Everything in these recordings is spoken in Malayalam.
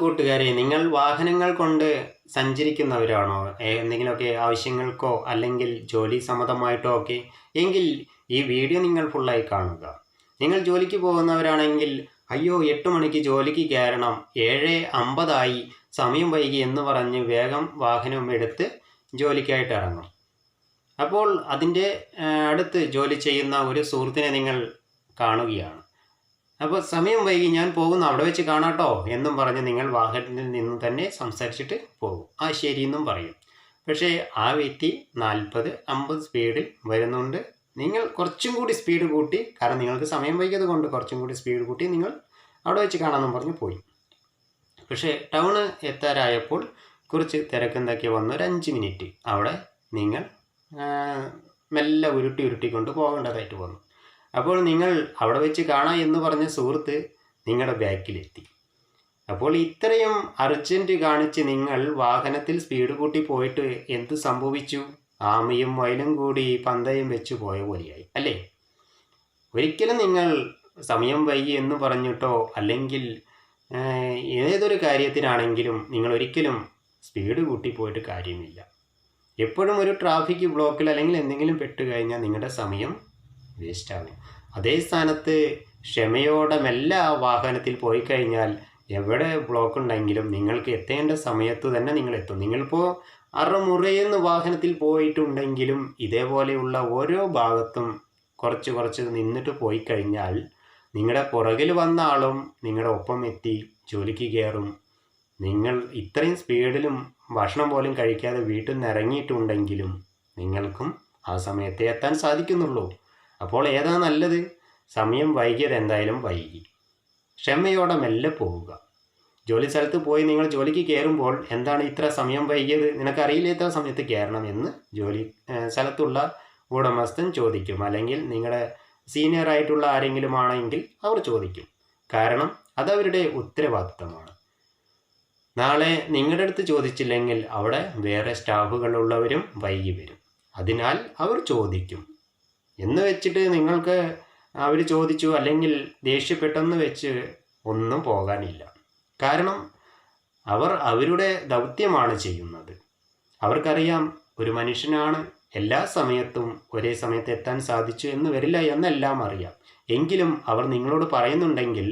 കൂട്ടുകാരെ, നിങ്ങൾ വാഹനങ്ങൾ കൊണ്ട് സഞ്ചരിക്കുന്നവരാണോ? എന്തെങ്കിലുമൊക്കെ ആവശ്യങ്ങൾക്കോ അല്ലെങ്കിൽ ജോലി സംബന്ധമായിട്ടോ ഒക്കെ എങ്കിൽ ഈ വീഡിയോ നിങ്ങൾ ഫുള്ളായി കാണുക. നിങ്ങൾ ജോലിക്ക് പോകുന്നവരാണെങ്കിൽ അയ്യോ 8 മണിക്ക് ജോലിക്ക് കയറണം, 7:50 സമയം വൈകി എന്ന് പറഞ്ഞ് വേഗം വാഹനം എടുത്ത് ജോലിക്കായിട്ട് ഇറങ്ങും. അപ്പോൾ അതിൻ്റെ അടുത്ത് ജോലി ചെയ്യുന്ന ഒരു സുഹൃത്തിനെ നിങ്ങൾ കാണുകയാണ്. അപ്പോൾ സമയം വൈകി, ഞാൻ പോകുന്നു, അവിടെ വെച്ച് കാണാട്ടോ എന്നും പറഞ്ഞ് നിങ്ങൾ വാഹനത്തിൽ നിന്ന് തന്നെ സംസാരിച്ചിട്ട് പോകും. ശരി എന്നും പറയും. പക്ഷേ ആ വ്യക്തി 40-50 സ്പീഡിൽ വരുന്നുണ്ട്. നിങ്ങൾ കുറച്ചും കൂടി സ്പീഡ് കൂട്ടി, കാരണം നിങ്ങൾക്ക് സമയം വൈകിയത് കൊണ്ട് കുറച്ചും കൂടി സ്പീഡ് കൂട്ടി നിങ്ങൾ അവിടെ വെച്ച് കാണാമെന്നും പറഞ്ഞ് പോയി. പക്ഷേ ടൗണ് എത്താറായപ്പോൾ കുറച്ച് തിരക്കെന്തൊക്കെ വന്നു. ഒരു 5 മിനിറ്റ് അവിടെ നിങ്ങൾ മെല്ലെ ഉരുട്ടിക്കൊണ്ട് പോകേണ്ടതായിട്ട് വന്നു. അപ്പോൾ നിങ്ങൾ അവിടെ വെച്ച് കാണാം എന്ന് പറഞ്ഞ സുഹൃത്ത് നിങ്ങളുടെ ബാക്കിലെത്തി. അപ്പോൾ ഇത്രയും അർജൻറ്റ് കാണിച്ച് നിങ്ങൾ വാഹനത്തിൽ സ്പീഡ് കൂട്ടി പോയിട്ട് എന്ത് സംഭവിച്ചു? ആമയും മയിലും കൂടി പന്തയം വെച്ച് പോയ പോലെയായി അല്ലേ? ഒരിക്കലും നിങ്ങൾ സമയം വൈകി എന്ന് പറഞ്ഞിട്ടോ അല്ലെങ്കിൽ ഏതൊരു കാര്യത്തിനാണെങ്കിലും നിങ്ങൾ ഒരിക്കലും സ്പീഡ് കൂട്ടി പോയിട്ട് കാര്യമില്ല. എപ്പോഴും ഒരു ട്രാഫിക് ബ്ലോക്കിൽ അല്ലെങ്കിൽ എന്തെങ്കിലും പെട്ട് കഴിഞ്ഞാൽ നിങ്ങളുടെ സമയം വേസ്റ്റാകും. അതേ സ്ഥാനത്ത് ക്ഷമയോടെ മെല്ലെ ആ വാഹനത്തിൽ പോയി കഴിഞ്ഞാൽ എവിടെ ബ്ലോക്ക് ഉണ്ടെങ്കിലും നിങ്ങൾക്ക് എത്തേണ്ട സമയത്ത് തന്നെ നിങ്ങൾ എത്തും. നിങ്ങളിപ്പോൾ അറമുറയെന്ന് വാഹനത്തിൽ പോയിട്ടുണ്ടെങ്കിലും ഇതേപോലെയുള്ള ഓരോ ഭാഗത്തും കുറച്ച് നിന്നിട്ട് പോയി കഴിഞ്ഞാൽ നിങ്ങളുടെ പുറകിൽ വന്ന ആളും നിങ്ങളുടെ ഒപ്പം എത്തി ജോലിക്ക് കയറും. നിങ്ങൾ ഇത്രയും സ്പീഡിലും ഭക്ഷണം പോലും കഴിക്കാതെ വീട്ടിൽ നിന്ന് ഇറങ്ങിയിട്ടുണ്ടെങ്കിലും നിങ്ങൾക്കും ആ സമയത്തെ എത്താൻ സാധിക്കുന്നുള്ളൂ. അപ്പോൾ ഏതാ നല്ലത്? സമയം വൈകിയത് എന്തായാലും വൈകി. ക്ഷമയോടെ മെല്ലെ പോവുക. ജോലി സ്ഥലത്ത് പോയി നിങ്ങൾ ജോലിക്ക് കയറുമ്പോൾ എന്താണ് ഇത്ര സമയം വൈകിയത്, നിനക്കറിയില്ല എത്ര സമയത്ത് കയറണം എന്ന് ജോലി സ്ഥലത്തുള്ള ഉടമസ്ഥൻ ചോദിക്കും. അല്ലെങ്കിൽ നിങ്ങളുടെ സീനിയർ ആയിട്ടുള്ള ആരെങ്കിലും ആണെങ്കിൽ അവർ ചോദിക്കും. കാരണം അതവരുടെ ഉത്തരവാദിത്തമാണ്. നാളെ നിങ്ങളുടെ അടുത്ത് ചോദിച്ചില്ലെങ്കിൽ അവിടെ വേറെ സ്റ്റാഫുകളുള്ളവരും വൈകി വരും. അതിനാൽ അവർ ചോദിക്കും എന്ന് വെച്ചിട്ട് നിങ്ങൾക്ക് അവർ ചോദിച്ചു അല്ലെങ്കിൽ ദേഷ്യപ്പെട്ടെന്ന് വെച്ച് ഒന്നും പോകാനില്ല. കാരണം അവർ അവരുടെ ദൗത്യമാണ് ചെയ്യുന്നത്. അവർക്കറിയാം ഒരു മനുഷ്യനാണ്, എല്ലാ സമയത്തും ഒരേ സമയത്ത് എത്താൻ സാധിച്ചു എന്ന് വരില്ല എന്നെല്ലാം അറിയാം. എങ്കിലും അവർ നിങ്ങളോട് പറയുന്നുണ്ടെങ്കിൽ,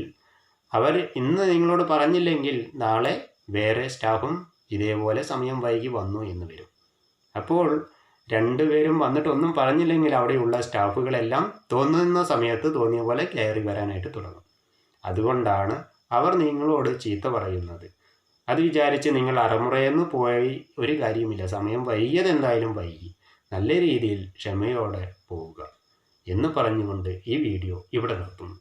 അവർ ഇന്ന് നിങ്ങളോട് പറഞ്ഞില്ലെങ്കിൽ നാളെ വേറെ സ്റ്റാഫും ഇതേപോലെ സമയം വൈകി വന്നു എന്ന് വരും. അപ്പോൾ രണ്ടുപേരും വന്നിട്ട് ഒന്നും പറഞ്ഞില്ലെങ്കിൽ അവിടെയുള്ള സ്റ്റാഫുകളെല്ലാം തോന്നുന്ന സമയത്ത് തോന്നിയ പോലെ കയറി വരാനായിട്ട് തുടങ്ങും. അതുകൊണ്ടാണ് അവർ നിങ്ങളോട് ചീത്ത പറയുന്നത്. അത് വിചാരിച്ച് നിങ്ങൾ അറമുറയെന്ന് പോയി ഒരു കാര്യമില്ല. സമയം വൈകിയത് എന്തായാലും വൈകി. നല്ല രീതിയിൽ ക്ഷമയോടെ പോവുക എന്ന് പറഞ്ഞുകൊണ്ട് ഈ വീഡിയോ ഇവിടെ നിർത്തുന്നു.